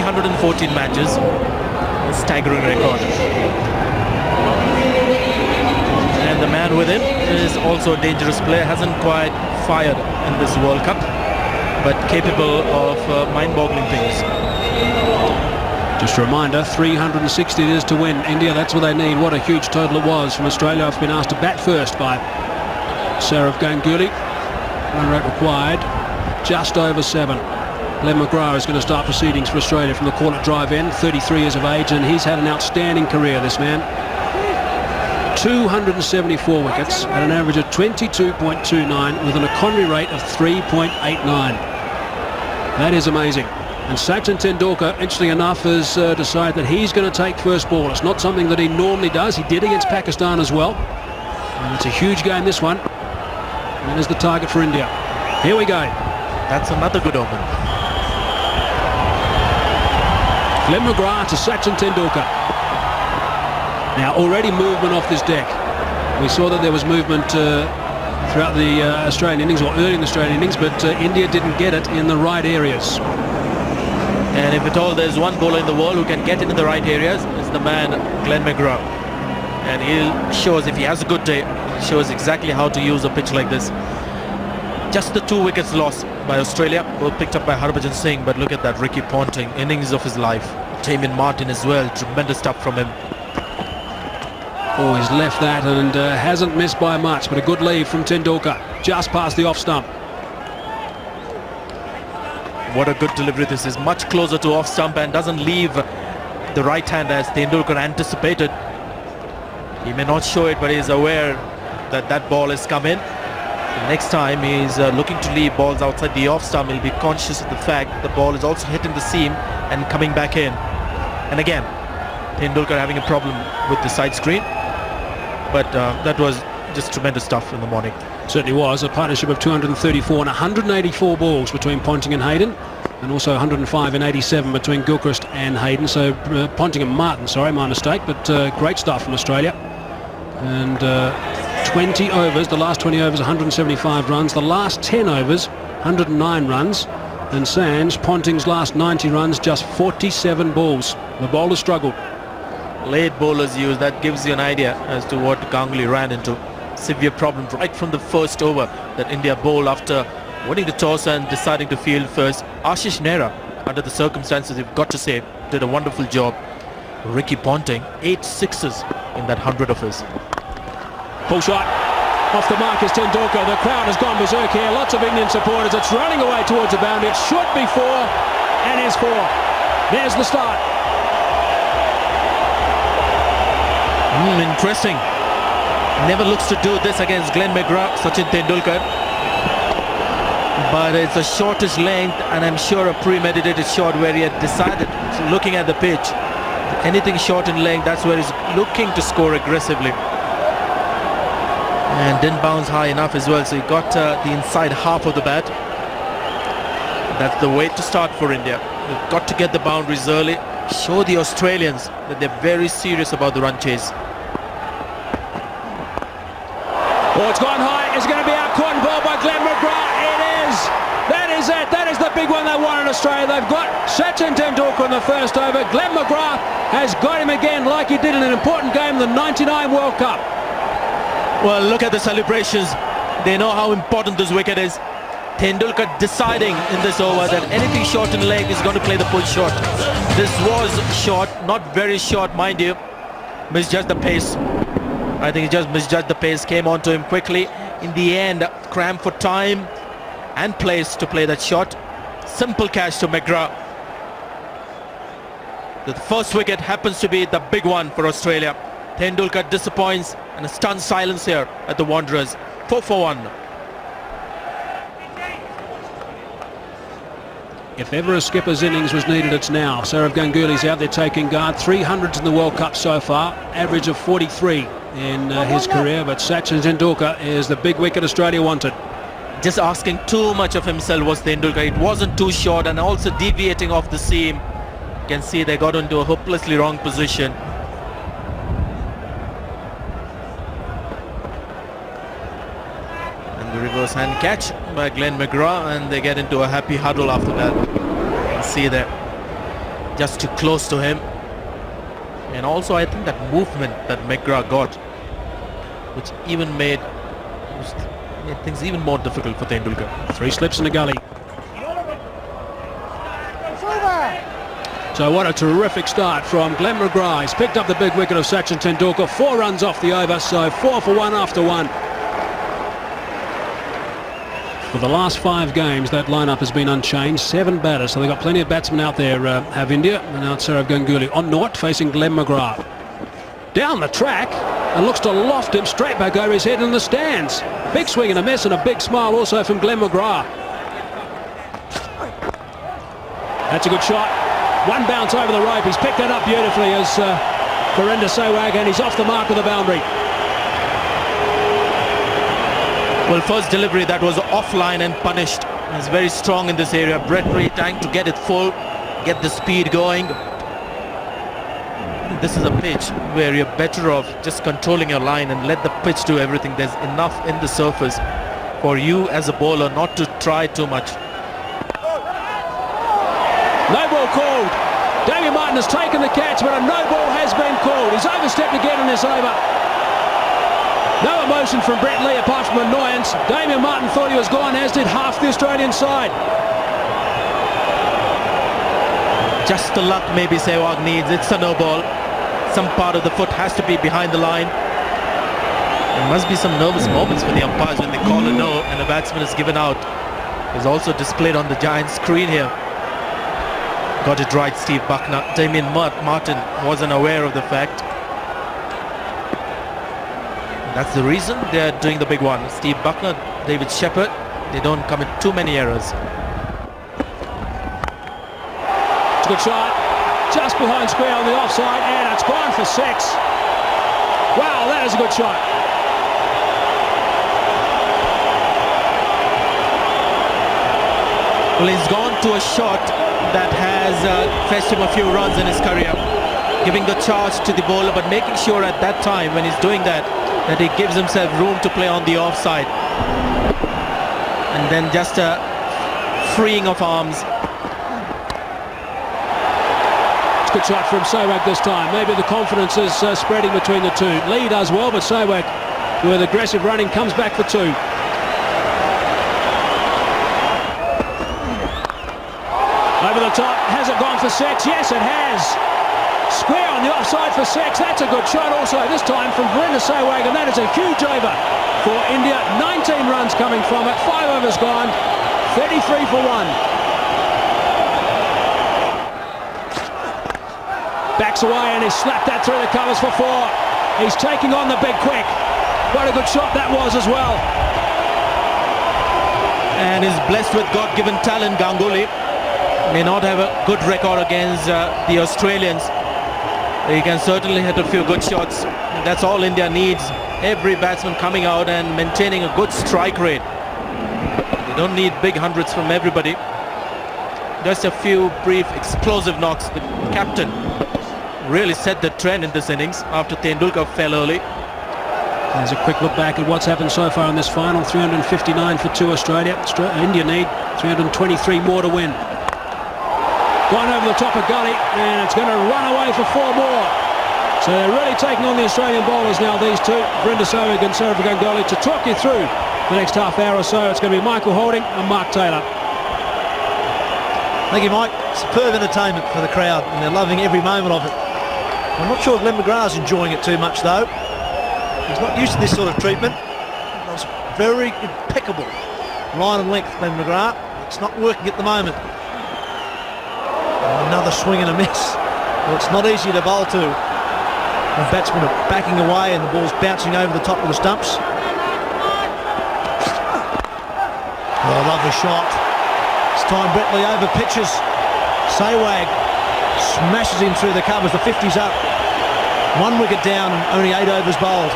314 matches, a staggering record. And the man with him is also a dangerous player, hasn't quite fired in this World Cup, but capable of mind-boggling things. Just a reminder, 360 it is to win. India, that's what they need. What a huge total it was from Australia. I've been asked to bat first by Saurav Ganguly. Run rate required, just over 7. Glenn McGrath is going to start proceedings for Australia from the corner drive in, 33 years of age, and he's had an outstanding career, this man. 274 wickets at an average of 22.29 with an economy rate of 3.89. That is amazing. And Sachin Tendulkar, interesting enough, has decided that he's going to take first ball. It's not something that he normally does. He did against Pakistan as well. And it's a huge game, this one. And that is the target for India. Here we go. That's another good omen. Glenn McGrath to Sachin Tendulkar. Now, already movement off this deck. We saw that there was movement throughout the Australian innings, or early in the Australian innings, but India didn't get it in the right areas. And if at all there's one bowler in the world who can get into the right areas, it's the man Glenn McGrath. And he shows, if he has a good day, he shows exactly how to use a pitch like this. Just the 2 wickets lost by Australia, both picked up by Harbhajan Singh, but look at that, Ricky Ponting, innings of his life. Damien Martin as well, tremendous stuff from him. Oh, he's left that and hasn't missed by much, but a good lead from Tendulkar, just past the off stump. What a good delivery this is, much closer to off stump and doesn't leave the right hand as Tendulkar anticipated. He may not show it, but he's aware that that ball has come in. The next time he's looking to leave balls outside the off stump, he'll be conscious of the fact the ball is also hitting the seam and coming back in. And again, Tendulkar having a problem with the side screen, but that was just tremendous stuff in the morning. Certainly was. A partnership of 234 and 184 balls between Ponting and Hayden, and also 105 and 87 between Gilchrist and Hayden. So Ponting and Martin, sorry, my mistake, but great stuff from Australia. And 20 overs, the last 20 overs 175 runs, the last 10 overs 109 runs, and Sands, Ponting's last 90 runs, just 47 balls. The bowler struggled. Late bowlers use, that gives you an idea as to what Ganguly ran into. Severe problem right from the first over that India bowled after winning the toss and deciding to field first. Ashish Nehra, under the circumstances, you've got to say, did a wonderful job. Ricky Ponting, 8 sixes in that 100 of his. Pull shot off the mark is Tendulkar. The crowd has gone berserk here. Lots of Indian supporters. It's running away towards the boundary. It should be 4 and is 4. There's the start. Interesting. Never looks to do this against Glenn McGrath, Sachin Tendulkar. But it's a shortish length, and I'm sure a premeditated shot where he had decided, looking at the pitch, anything short in length, that's where he's looking to score aggressively. And didn't bounce high enough as well, so he got the inside half of the bat. That's the way to start for India. They've got to get the boundaries early, show the Australians that they're very serious about the run chase. Oh, it's gone high. It's going to be out caught and ball by Glenn McGrath. It is. That is it. That is the big one they won in Australia. They've got Sachin Tendulkar in the first over. Glenn McGrath has got him again like he did in an important game, the '99 World Cup. Well, look at the celebrations. They know how important this wicket is. Tendulkar deciding in this over that anything short in leg is going to play the pull shot. This was short, not very short, mind you. Misjudged the pace. I think he just misjudged the pace, came onto him quickly. In the end, crammed for time and place to play that shot. Simple catch to McGrath. The first wicket happens to be the big one for Australia. Tendulkar disappoints, and a stunned silence here at the Wanderers. 4 for 1. If ever a skipper's innings was needed, it's now. Saurav Ganguly's out there taking guard. 300s in the World Cup so far, average of 43 in his career, but Sachin Tendulkar is the big wicket Australia wanted. Just asking too much of himself was Tendulkar. It wasn't too short, and also deviating off the seam. You can see they got into a hopelessly wrong position. And the reverse hand catch by Glenn McGrath, and they get into a happy huddle after that. You can see there. just too close to him. And also I think that movement that McGrath got, which even made things even more difficult for Tendulkar. 3 slips in the gully. So what a terrific start from Glenn McGrath. He's picked up the big wicket of Sachin Tendulkar. 4 runs off the over, so 4 for 1 after 1. For the last 5 games, that lineup has been unchanged. 7 batters, so they've got plenty of batsmen out there, have India. And now it's Sourav Ganguly on North facing Glenn McGrath. Down the track and looks to loft him straight back over his head in the stands. Big swing and a miss, and a big smile also from Glenn McGrath. That's a good shot. 1 bounce over the rope. He's picked that up beautifully as Virender Sehwag, and he's off the mark with a boundary. Well, first delivery that was offline and punished. He's very strong in this area. Brett Reed trying to get it full, get the speed going. This is a pitch where you're better off just controlling your line and let the pitch do everything. There's enough in the surface for you as a bowler not to try too much. No ball called. Damien Martin has taken the catch, but a no ball has been called. He's overstepped again in this over. No emotion from Brett Lee apart from annoyance. Damien Martin thought he was gone, as did half the Australian side. Just the luck maybe Sehwag needs. It's a no ball. Some part of the foot has to be behind the line. There must be some nervous moments for the umpires when they call a no and a batsman is given out. It's also displayed on the giant screen here. Got it right, Steve Buckner. Damien Martin wasn't aware of the fact. That's the reason they're doing the big one. Steve Buckner, David Shepherd, they don't commit too many errors. It's a good shot. Just behind square on the offside, and it's gone for 6. Wow, that is a good shot. Well, he's gone to a shot that has fetched him a few runs in his career, giving the charge to the bowler, but making sure at that time when he's doing that he gives himself room to play on the offside, and then just a freeing of arms. It's a good shot from Sehwag this time. Maybe the confidence is spreading between the two. Lee does well, but Sehwag, with aggressive running, comes back for 2. Over the top, has it gone for 6? Yes, it has. Square on the offside for 6. That's a good shot also, this time from Virender Sehwag, and that is a huge over for India. 19 runs coming from it, 5 overs gone, 33 for 1. Backs away and he's slapped that through the covers for 4. He's taking on the big quick. What a good shot that was as well. And is blessed with God-given talent. Ganguly may not have a good record against the Australians. He can certainly hit a few good shots. That's all India needs. Every batsman coming out and maintaining a good strike rate. They don't need big hundreds from everybody. Just a few brief explosive knocks. The captain really set the trend in this innings after Tendulkar fell early. There's a quick look back at what's happened so far in this final. 359 for 2 Australia. India need 323 more to win. Gone over the top of gully, and it's going to run away for 4 more. So they're really taking on the Australian bowlers now, these two, Virender Sehwag and Sourav Ganguly. To talk you through the next half hour or so, it's going to be Michael Holding and Mark Taylor. Thank you, Mike. Superb entertainment for the crowd, and they're loving every moment of it. I'm not sure Glenn McGrath's enjoying it too much, though. He's not used to this sort of treatment. It was very impeccable line and length, Glenn McGrath. It's not working at the moment. Another swing and a miss. Well, it's not easy to bowl to. The batsmen are backing away and the ball's bouncing over the top of the stumps. Oh, lovely shot. This time Brett Lee over pitches. Sehwag smashes him through the covers. The 50's up. 1 wicket down and only 8 overs bowled.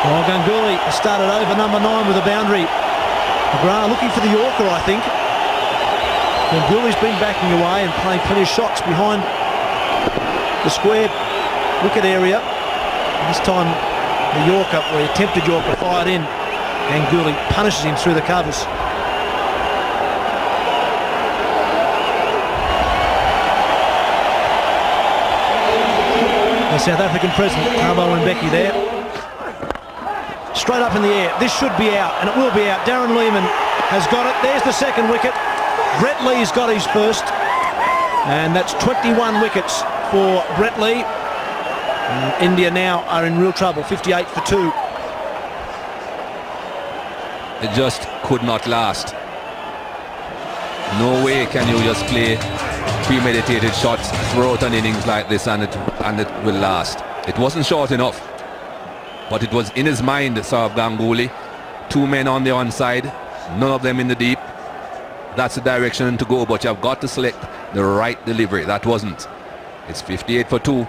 Well, Ganguly started over number 9 with a boundary. McGrath looking for the Yorker, I think. Ganguly's been backing away and playing plenty of shots behind the square wicket area. This time the Yorker, or the attempted Yorker, fired in. Ganguly punishes him through the covers. The South African president, Thabo Mbeki, there. Straight up in the air. This should be out, and it will be out. Darren Lehmann has got it. There's the second wicket. Brett Lee's got his first. And that's 21 wickets for Brett Lee. And India now are in real trouble, 58 for 2. It just could not last. No way can you just play premeditated shots throughout an innings like this and it will last. It wasn't short enough, but it was in his mind, Sourav Ganguly. 2 men on the onside, none of them in the deep. That's the direction to go, but you've got to select the right delivery. That wasn't. It's 58 for 2.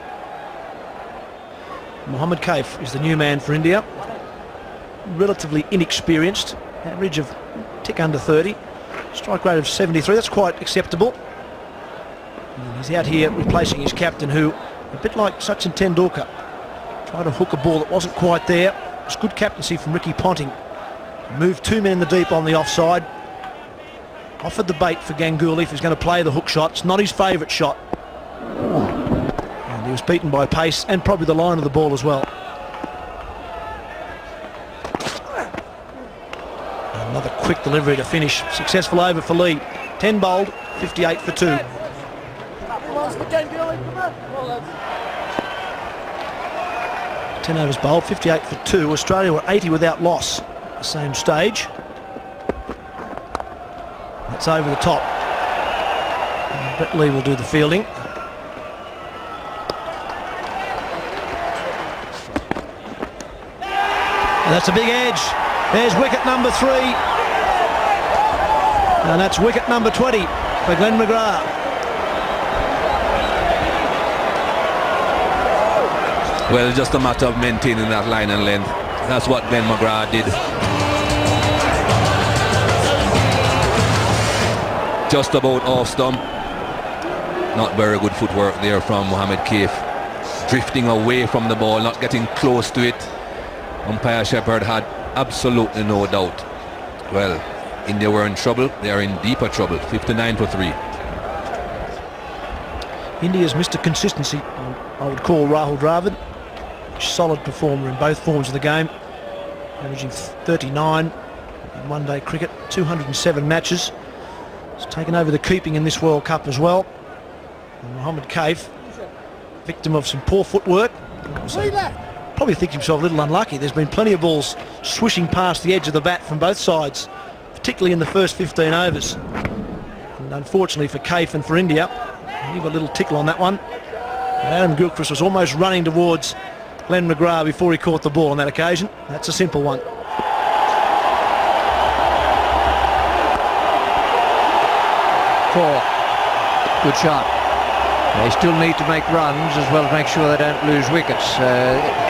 Mohammad Kaif is the new man for India. Relatively inexperienced, average of tick under 30, strike rate of 73. That's quite acceptable. And he's out here replacing his captain, who, a bit like Sachin Tendulkar, tried to hook a ball that wasn't quite there. It's good captaincy from Ricky Ponting. Moved 2 men in the deep on the offside. Offered the bait for Ganguly if he's going to play the hook shot. It's not his favourite shot. And he was beaten by pace and probably the line of the ball as well. Another quick delivery to finish. Successful over for Lee. 10 bowled, 58 for 2. 10 overs bowled, 58 for 2. Australia were 80 without loss at the same stage. That's over the top. And Brett Lee will do the fielding. And that's a big edge. There's wicket number 3. And that's wicket number 20 for Glenn McGrath. Well, just a matter of maintaining that line and length. That's what Glenn McGrath did. Just about off stump. Not very good footwork there from Mohammad Kaif. Drifting away from the ball, not getting close to it. Umpire Shepherd had absolutely no doubt. Well, India were in trouble. They are in deeper trouble. 59 for 3. India's Mr. Consistency, I would call Rahul Dravid. Solid performer in both forms of the game. Averaging 39 in one-day cricket. 207 matches. He's taken over the keeping in this World Cup as well. And Mohammad Kaif, victim of some poor footwork. Probably thinks himself a little unlucky. There's been plenty of balls swishing past the edge of the bat from both sides, particularly in the first 15 overs. And unfortunately for Kaif and for India, he got a little tickle on that one. And Adam Gilchrist was almost running towards Glenn McGrath before he caught the ball on that occasion. That's a simple one. Four. Good shot. They still need to make runs as well as make sure they don't lose wickets.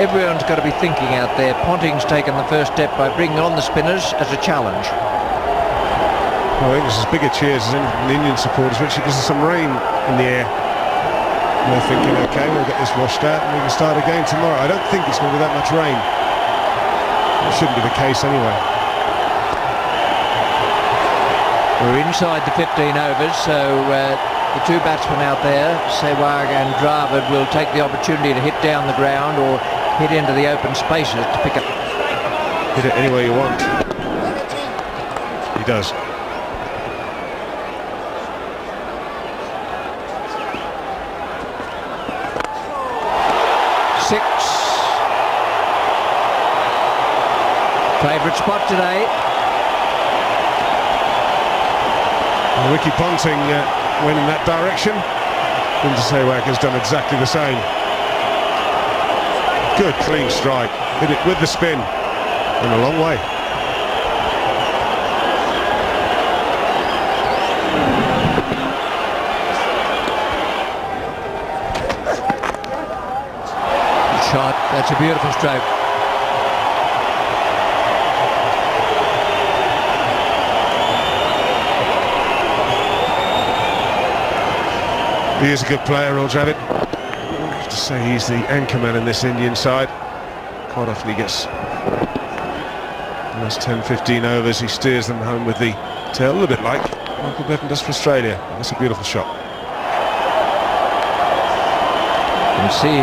Everyone's got to be thinking out there. Ponting's taken the first step by bringing on the spinners as a challenge. I think there's as big a cheers as anything from the Indian supporters, which because there's some rain in the air. And they're thinking, okay, we'll get this washed out and we can start again tomorrow. I don't think it's going to be that much rain. It shouldn't be the case anyway. We're inside the 15 overs, so the 2 batsmen out there, Sehwag and Dravid, will take the opportunity to hit down the ground or hit into the open spaces to pick up. Hit it anywhere you want. He does. Six. Favourite spot today. Well, Ricky Ponting went in that direction. Virender Sehwag has done exactly the same. Good clean strike. Hit it with the spin. And a long way. Good shot. That's a beautiful stroke. He is a good player, Roger Dravid. I have to say he's the anchorman in this Indian side. Quite often he gets the last 10-15 overs, he steers them home with the tail, a little bit like Michael Bevan does for Australia. That's a beautiful shot. You can see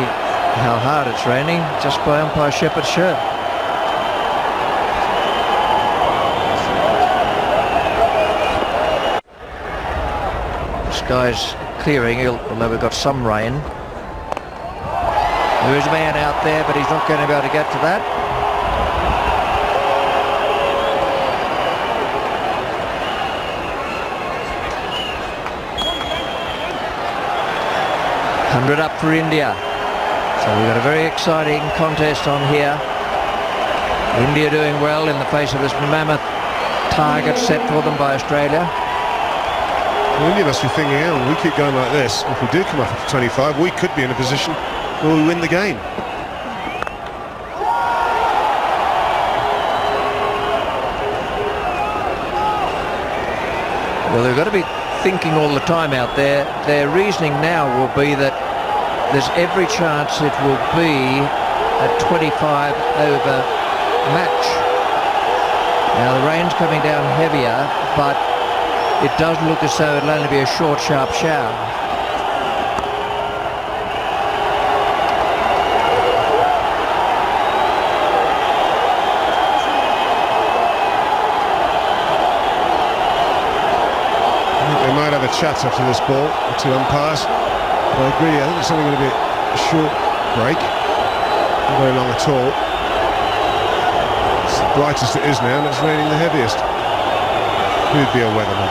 how hard it's raining just by umpire Shepherd's shirt. The sky's clearing, although we've got some rain. There is a man out there, but he's not going to be able to get to that. $100 up for India. So we've got a very exciting contest on here. India doing well in the face of this mammoth target set for them by Australia. Well, India must be thinking, oh, we keep going like this. If we do come up to 25, we could be in a position where we win the game. Well, they've got to be thinking all the time out there. Their reasoning now will be that there's every chance it will be a 25 over match. Now the rain's coming down heavier, but it does look as though it'll only be a short, sharp shower. They might have a chat after this ball, the two umpires. But I agree, I think it's only going to be a short break, not very long at all. It's the brightest it is now, and it's raining the heaviest. Who'd be a weatherman?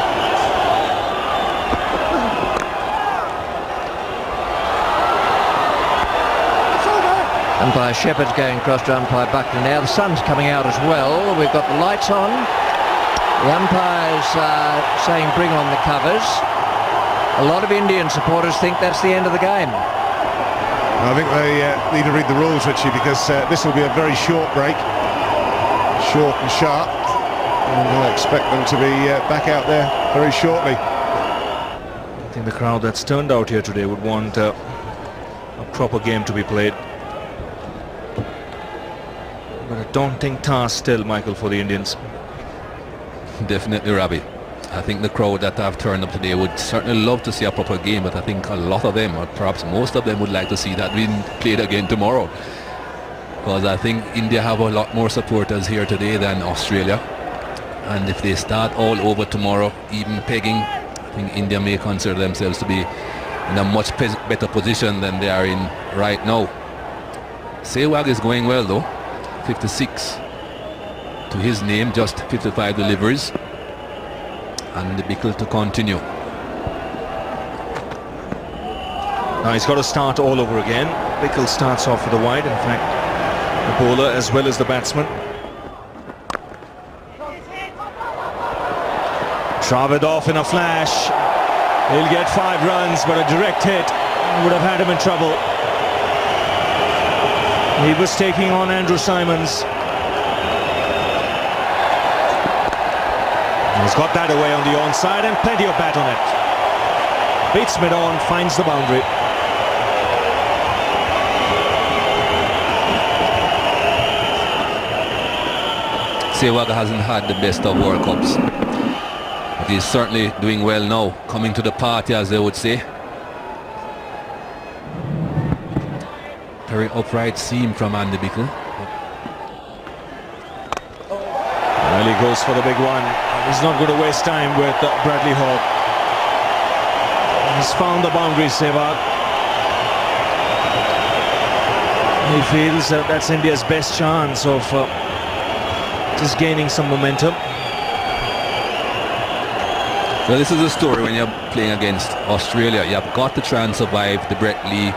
Umpire Shepherd's going across to umpire Buckner now. The sun's coming out as well. We've got the lights on. The umpire's saying bring on the covers. A lot of Indian supporters think that's the end of the game. I think they need to read the rules, Richie, because this will be a very short break. Short and sharp. And I expect them to be back out there very shortly. I think the crowd that's turned out here today would want a proper game to be played. But a daunting task still, Michael, for the Indians. Definitely, Robbie. I think the crowd that have turned up today would certainly love to see a proper game, but I think a lot of them, or perhaps most of them, would like to see that being played again tomorrow. Because I think India have a lot more supporters here today than Australia. And if they start all over tomorrow, even pegging, I think India may consider themselves to be in a much better position than they are in right now. Sehwag is going well though, 56 to his name, just 55 deliveries. And the Bickle to continue. Now he's got to start all over again. Bickle starts off with a wide, in fact, the bowler as well as the batsman. Dravid off in a flash. He'll get 5 runs, but a direct hit would have had him in trouble. He was taking on Andrew Simons. He's got that away on the onside and plenty of bat on it. Beats mid-on, finds the boundary. Sehwag hasn't had the best of World Cups, but he's certainly doing well now, coming to the party, as they would say. Very upright seam from Andy Bickle. Well, he goes for the big one. He's not going to waste time with Bradley Hogg. He's found the boundary, Sehwag. He feels that that's India's best chance of just gaining some momentum. Well, this is a story when you're playing against Australia. You have got to try and survive the Brett Lee,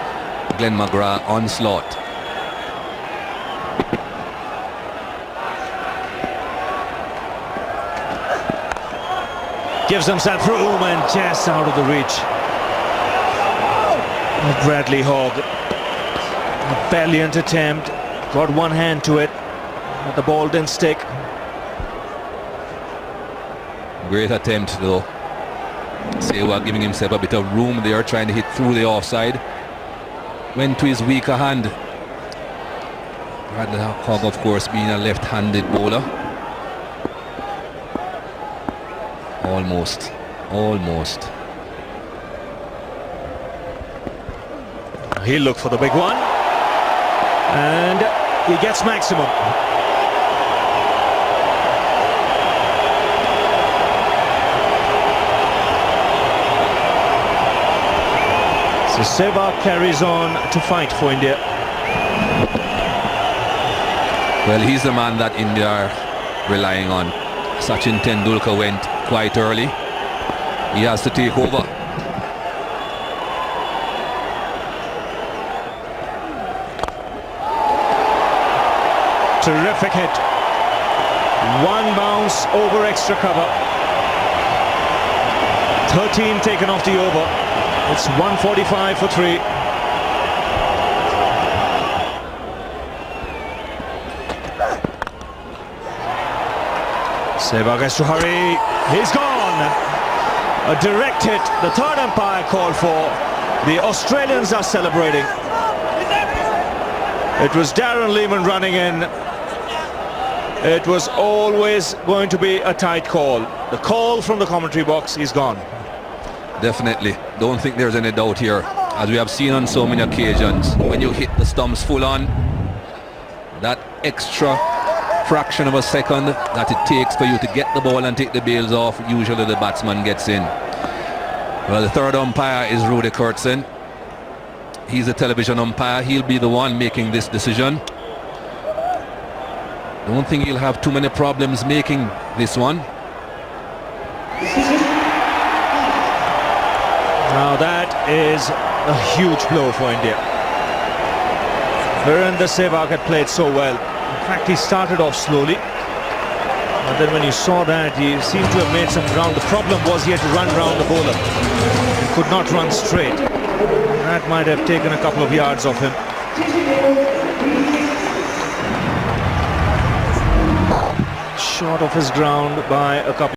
Glenn McGrath onslaught. Gives himself room and just out of the reach of Bradley Hogg. A valiant attempt, got one hand to it, but the ball didn't stick. Great attempt though. Sehwag giving himself a bit of room there, trying to hit through the offside. Went to his weaker hand. Bradley Hogg, of course, being a left-handed bowler. Almost. He'll look for the big one. And he gets maximum. So Sehwag carries on to fight for India. Well, he's the man that India are relying on. Sachin Tendulkar went quite early. He has to take over. Terrific hit. One bounce over extra cover. 13 taken off the over. It's 145 for 3. Sehwag has to hurry. He's gone. A direct hit. The third umpire called for. The Australians are celebrating. It was Darren Lehman running in. It was always going to be a tight call. The call from the commentary box is gone. Definitely. Don't think there's any doubt here. As we have seen on so many occasions, when you hit the stumps full on, that extra fraction of a second that it takes for you to get the ball and take the bails off, usually the batsman gets in. Well, the third umpire is Rudy Kurtzen. He's a television umpire. He'll be the one making this decision. Don't think he'll have too many problems making this one. Now that is a huge blow for India. Virender Sehwag had played so well. In fact, he started off slowly. But then when you saw that, he seemed to have made some ground. The problem was he had to run round the bowler. He could not run straight. That might have taken a couple of yards off him. Short of his ground by a couple.